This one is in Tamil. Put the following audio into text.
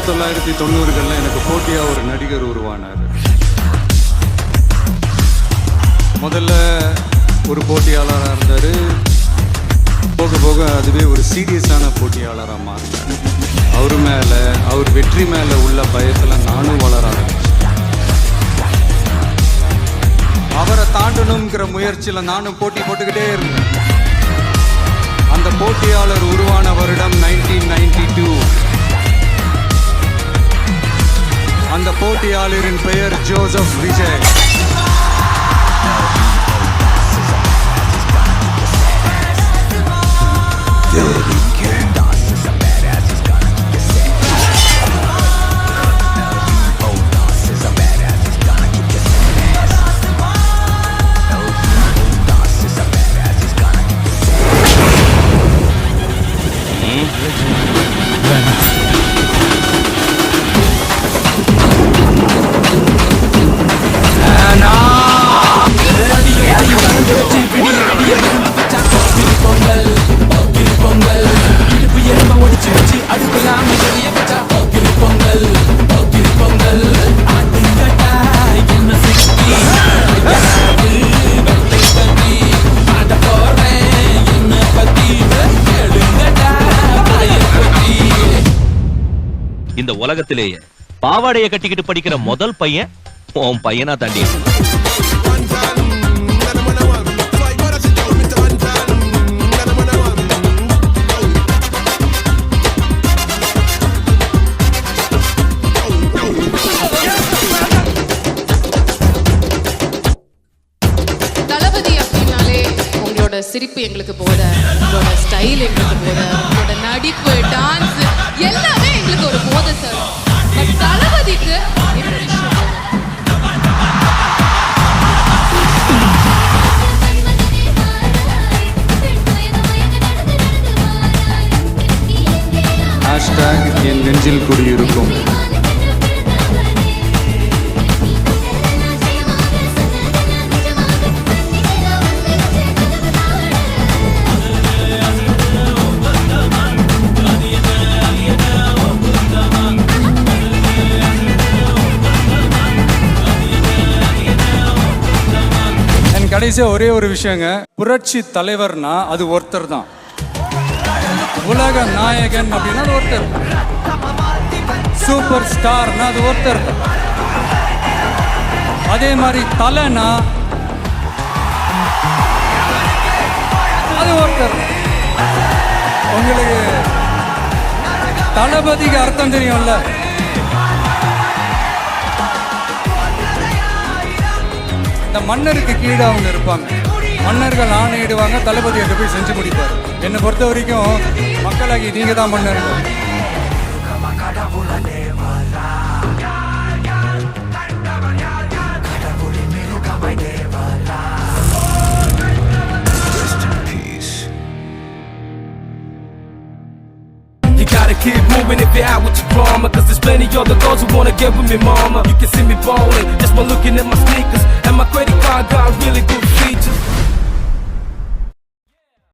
1990களில் எனக்கு போட்டியாக ஒரு நடிகர் உருவானார். முதல்ல ஒரு போட்டியாளராக இருந்தார். போக போக அதுவே ஒரு சீரியஸான போட்டியாளராக மாறினார். அவர் வெற்றி மேலே உள்ள பயத்தில் நானும் வளர ஆரம்பிச்சேன். அவரை தாண்டணுங்கிற முயற்சியில் நானும் போட்டி போட்டுக்கிட்டே இருந்தேன். அந்த போட்டியாளர் உருவான வருடம் 1992. அந்த போட்டியாளரின் பெயர் ஜோசப் விஜய். இந்த உலகத்திலேயே பாவாடைய கட்டிக்கிட்டு படிக்கிற முதல் பையன் உன் பையனா தாண்டி. தளபதி அப்படின்னாலே உங்களோட சிரிப்பு எங்களுக்கு போத, உங்களோட ஸ்டைல் எங்களுக்கு போத, உங்களோட நடிப்பு, டான்ஸ் எல்லாமே எங்களுக்கு ஒரு போத சார். பட் தளபதிக்கு என் நெஞ்சில் குடியிருக்கும். கடைசியா ஒரே ஒரு விஷயங்க, புரட்சி தலைவர்னா அது ஒருத்தர் தான். உலக நாயகன் அப்படின்னா அது ஒருத்தர். சூப்பர் ஸ்டார்னா அது ஒருத்தர். அதே மாதிரி தலைனா அது ஒருத்தர். உங்களுக்கு தளபதிக்கு அர்த்தம் தெரியும்ல. இந்த மன்னருக்கு கீழே அவங்க இருப்பாங்க. மன்னர்கள் ஆணையிடுவாங்க, தளபதி அங்கே போய் செஞ்சு முடிப்பார். என்னை பொறுத்த வரைக்கும் மக்களாகி நீங்க தான் மன்னர்கள். You gotta keep moving if you're out with your drama, cause there's plenty other girls who wanna get with me, mama. You can see me ballin' just by looking at my sneakers, and my credit card got really good features.